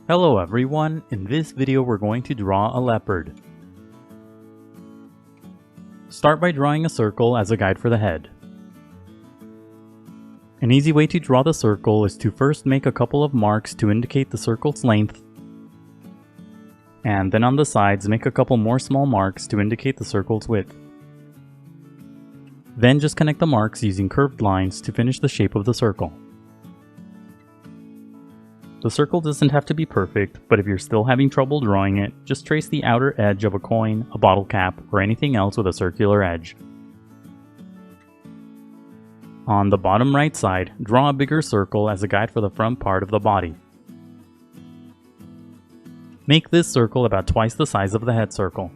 Hello everyone, in this video we're going to draw a leopard. Start by drawing a circle as a guide for the head. An easy way to draw the circle is to first make a couple of marks to indicate the circle's length, and then on the sides make a couple more small marks to indicate the circle's width. Then just connect the marks using curved lines to finish the shape of the circle. The circle doesn't have to be perfect, but if you're still having trouble drawing it, just trace the outer edge of a coin, a bottle cap, or anything else with a circular edge. On the bottom right side, draw a bigger circle as a guide for the front part of the body. Make this circle about twice the size of the head circle.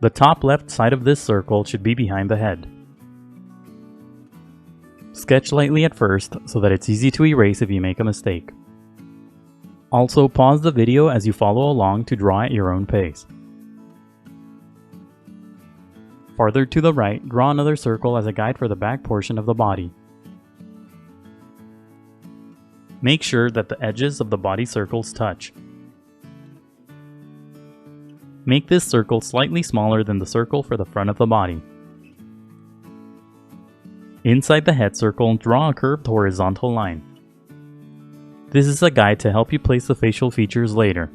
The top left side of this circle should be behind the head. Sketch lightly at first so that it's easy to erase if you make a mistake. Also, pause the video as you follow along to draw at your own pace. Farther to the right, draw another circle as a guide for the back portion of the body. Make sure that the edges of the body circles touch. Make this circle slightly smaller than the circle for the front of the body. Inside the head circle, draw a curved horizontal line. This is a guide to help you place the facial features later.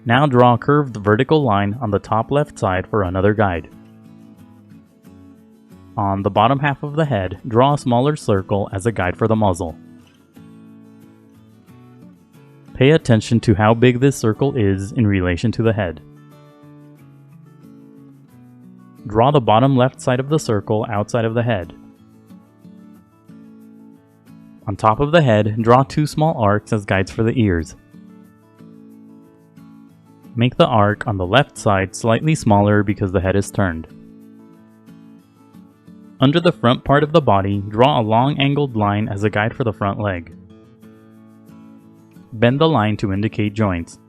Now draw a curved vertical line on the top left side for another guide. On the bottom half of the head, draw a smaller circle as a guide for the muzzle. Pay attention to how big this circle is in relation to the head. Draw the bottom left side of the circle outside of the head. On top of the head, draw two small arcs as guides for the ears. Make the arc on the left side slightly smaller because the head is turned. Under the front part of the body, draw a long angled line as a guide for the front leg. Bend the line to indicate joints.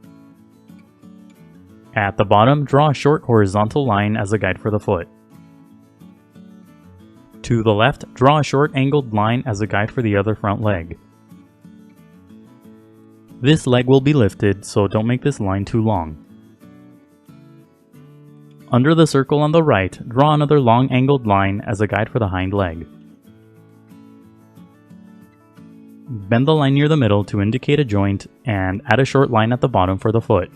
At the bottom, draw a short horizontal line as a guide for the foot. To the left, draw a short angled line as a guide for the other front leg. This leg will be lifted, so don't make this line too long. Under the circle on the right, draw another long angled line as a guide for the hind leg. Bend the line near the middle to indicate a joint, and add a short line at the bottom for the foot.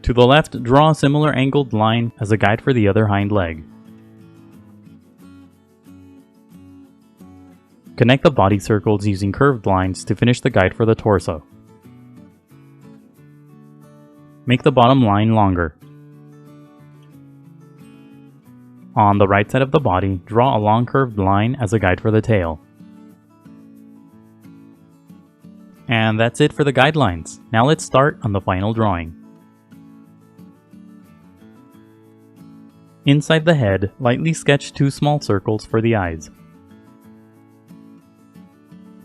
To the left, draw a similar angled line as a guide for the other hind leg. Connect the body circles using curved lines to finish the guide for the torso. Make the bottom line longer. On the right side of the body, draw a long curved line as a guide for the tail. And that's it for the guidelines. Now let's start on the final drawing. Inside the head, lightly sketch two small circles for the eyes.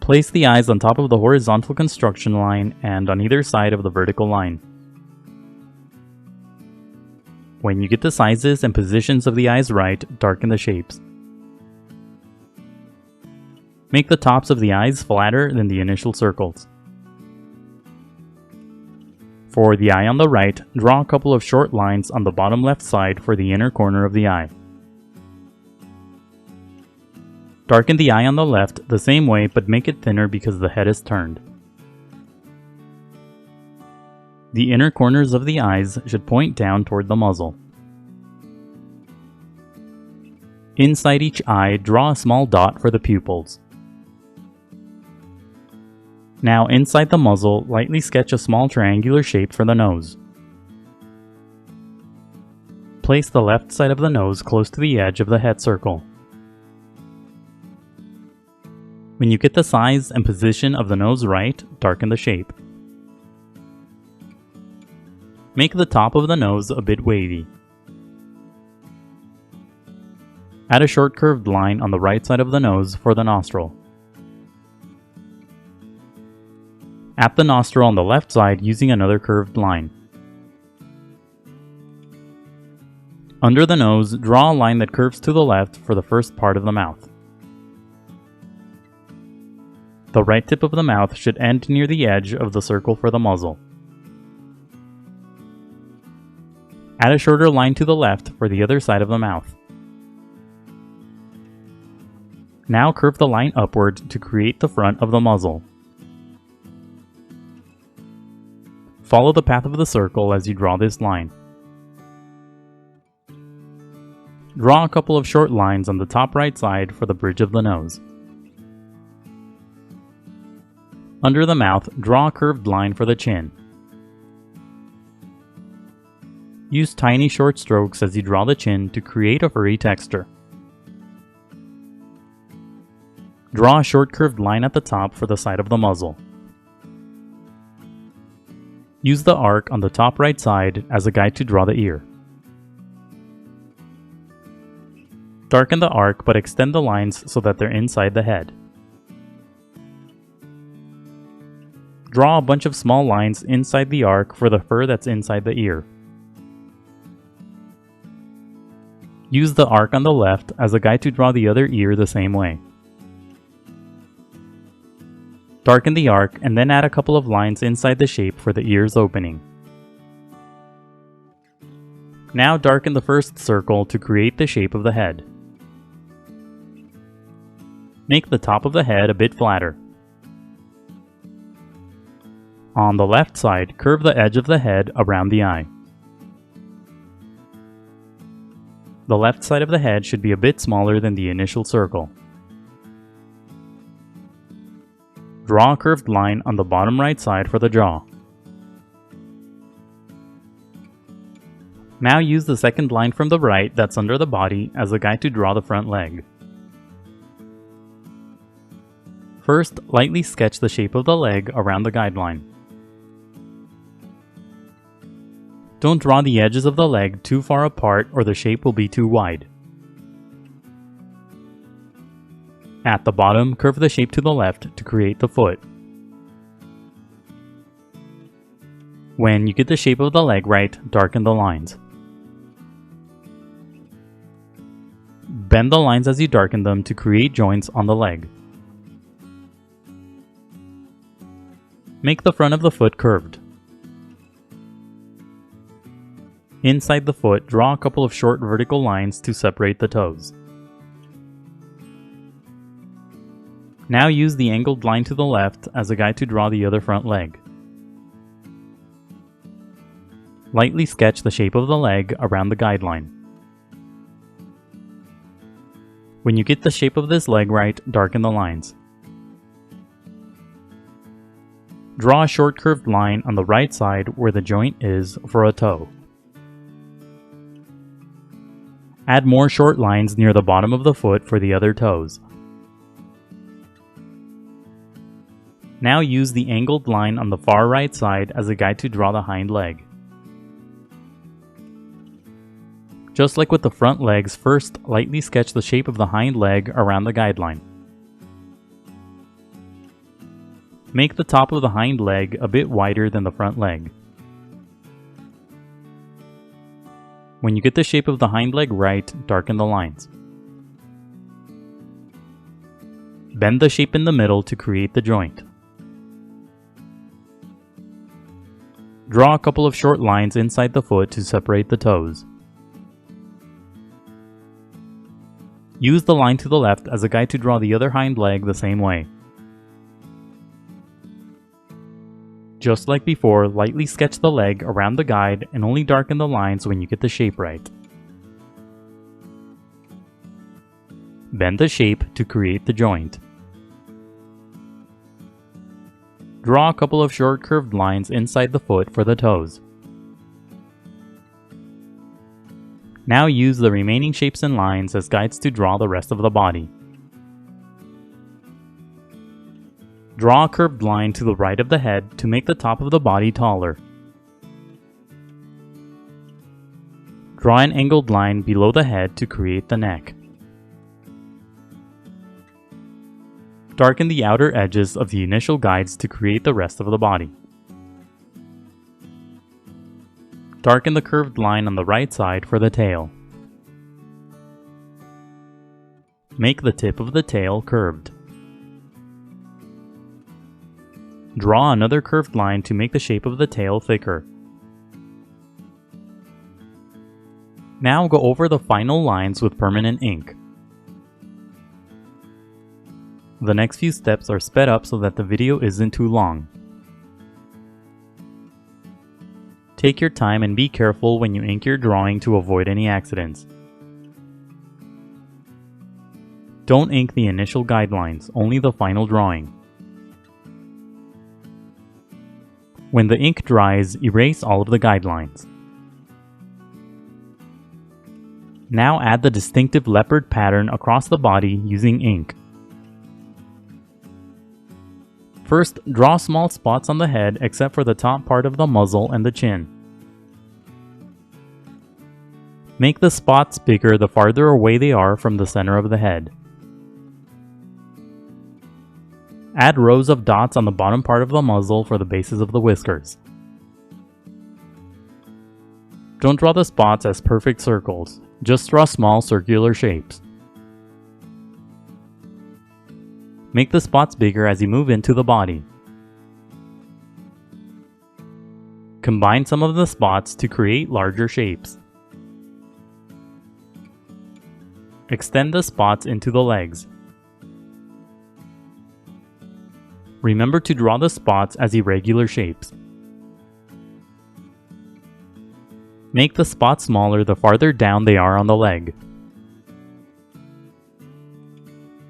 Place the eyes on top of the horizontal construction line and on either side of the vertical line. When you get the sizes and positions of the eyes right, darken the shapes. Make the tops of the eyes flatter than the initial circles. For the eye on the right, draw a couple of short lines on the bottom left side for the inner corner of the eye. Darken the eye on the left the same way, but make it thinner because the head is turned. The inner corners of the eyes should point down toward the muzzle. Inside each eye, draw a small dot for the pupils. Now inside the muzzle, lightly sketch a small triangular shape for the nose. Place the left side of the nose close to the edge of the head circle. When you get the size and position of the nose right, darken the shape. Make the top of the nose a bit wavy. Add a short curved line on the right side of the nose for the nostril. At the nostril on the left side using another curved line. Under the nose, draw a line that curves to the left for the first part of the mouth. The right tip of the mouth should end near the edge of the circle for the muzzle. Add a shorter line to the left for the other side of the mouth. Now curve the line upward to create the front of the muzzle. Follow the path of the circle as you draw this line. Draw a couple of short lines on the top right side for the bridge of the nose. Under the mouth, draw a curved line for the chin. Use tiny short strokes as you draw the chin to create a furry texture. Draw a short curved line at the top for the side of the muzzle. Use the arc on the top right side as a guide to draw the ear. Darken the arc but extend the lines so that they're inside the head. Draw a bunch of small lines inside the arc for the fur that's inside the ear. Use the arc on the left as a guide to draw the other ear the same way. Darken the arc and then add a couple of lines inside the shape for the ear's opening. Now darken the first circle to create the shape of the head. Make the top of the head a bit flatter. On the left side, curve the edge of the head around the eye. The left side of the head should be a bit smaller than the initial circle. Draw a curved line on the bottom right side for the jaw. Now use the second line from the right that's under the body as a guide to draw the front leg. First, lightly sketch the shape of the leg around the guideline. Don't draw the edges of the leg too far apart or the shape will be too wide. At the bottom, curve the shape to the left to create the foot. When you get the shape of the leg right, darken the lines. Bend the lines as you darken them to create joints on the leg. Make the front of the foot curved. Inside the foot, draw a couple of short vertical lines to separate the toes. Now use the angled line to the left as a guide to draw the other front leg. Lightly sketch the shape of the leg around the guideline. When you get the shape of this leg right, darken the lines. Draw a short curved line on the right side where the joint is for a toe. Add more short lines near the bottom of the foot for the other toes. Now use the angled line on the far right side as a guide to draw the hind leg. Just like with the front legs, first lightly sketch the shape of the hind leg around the guideline. Make the top of the hind leg a bit wider than the front leg. When you get the shape of the hind leg right, darken the lines. Bend the shape in the middle to create the joint. Draw a couple of short lines inside the foot to separate the toes. Use the line to the left as a guide to draw the other hind leg the same way. Just like before, lightly sketch the leg around the guide and only darken the lines when you get the shape right. Bend the shape to create the joint. Draw a couple of short curved lines inside the foot for the toes. Now use the remaining shapes and lines as guides to draw the rest of the body. Draw a curved line to the right of the head to make the top of the body taller. Draw an angled line below the head to create the neck. Darken the outer edges of the initial guides to create the rest of the body. Darken the curved line on the right side for the tail. Make the tip of the tail curved. Draw another curved line to make the shape of the tail thicker. Now go over the final lines with permanent ink. The next few steps are sped up so that the video isn't too long. Take your time and be careful when you ink your drawing to avoid any accidents. Don't ink the initial guidelines, only the final drawing. When the ink dries, erase all of the guidelines. Now add the distinctive leopard pattern across the body using ink. First, draw small spots on the head except for the top part of the muzzle and the chin. Make the spots bigger the farther away they are from the center of the head. Add rows of dots on the bottom part of the muzzle for the bases of the whiskers. Don't draw the spots as perfect circles, just draw small circular shapes. Make the spots bigger as you move into the body. Combine some of the spots to create larger shapes. Extend the spots into the legs. Remember to draw the spots as irregular shapes. Make the spots smaller the farther down they are on the leg.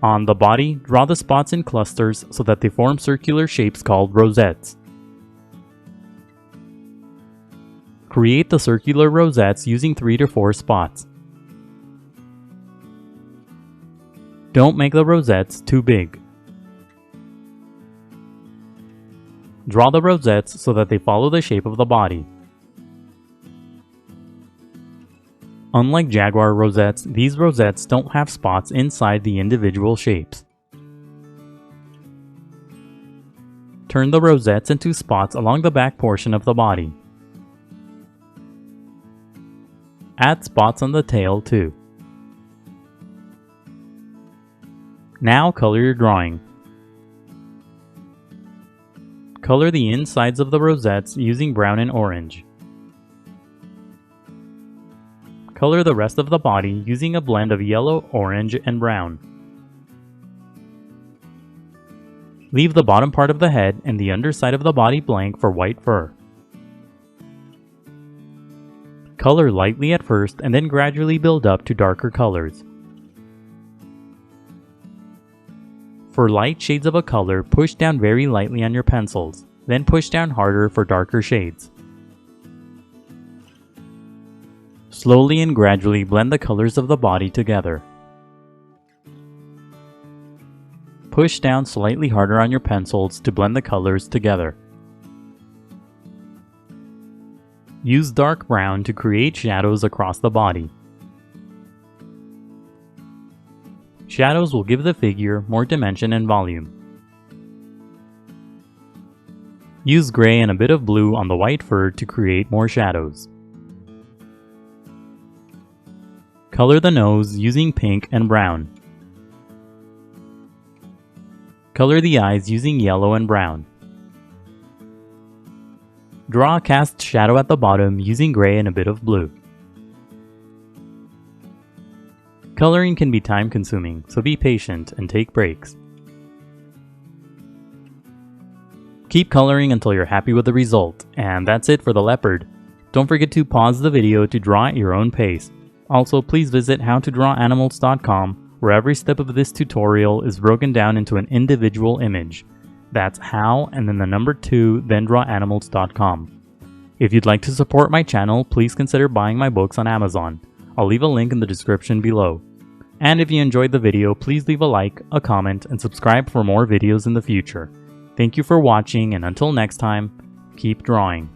On the body, draw the spots in clusters so that they form circular shapes called rosettes. Create the circular rosettes using 3 to 4 spots. Don't make the rosettes too big. Draw the rosettes so that they follow the shape of the body. Unlike jaguar rosettes, these rosettes don't have spots inside the individual shapes. Turn the rosettes into spots along the back portion of the body. Add spots on the tail too. Now color your drawing. Color the insides of the rosettes using brown and orange. Color the rest of the body using a blend of yellow, orange, and brown. Leave the bottom part of the head and the underside of the body blank for white fur. Color lightly at first and then gradually build up to darker colors. For light shades of a color, push down very lightly on your pencils, then push down harder for darker shades. Slowly and gradually blend the colors of the body together. Push down slightly harder on your pencils to blend the colors together. Use dark brown to create shadows across the body. Shadows will give the figure more dimension and volume. Use gray and a bit of blue on the white fur to create more shadows. Color the nose using pink and brown. Color the eyes using yellow and brown. Draw a cast shadow at the bottom using gray and a bit of blue. Coloring can be time-consuming, so be patient and take breaks. Keep coloring until you're happy with the result, and that's it for the leopard. Don't forget to pause the video to draw at your own pace. Also, please visit howtodrawanimals.com, where every step of this tutorial is broken down into an individual image. That's how and then the number 2, then drawanimals.com. If you'd like to support my channel, please consider buying my books on Amazon. I'll leave a link in the description below. And if you enjoyed the video, please leave a like, a comment, and subscribe for more videos in the future. Thank you for watching, and until next time, keep drawing.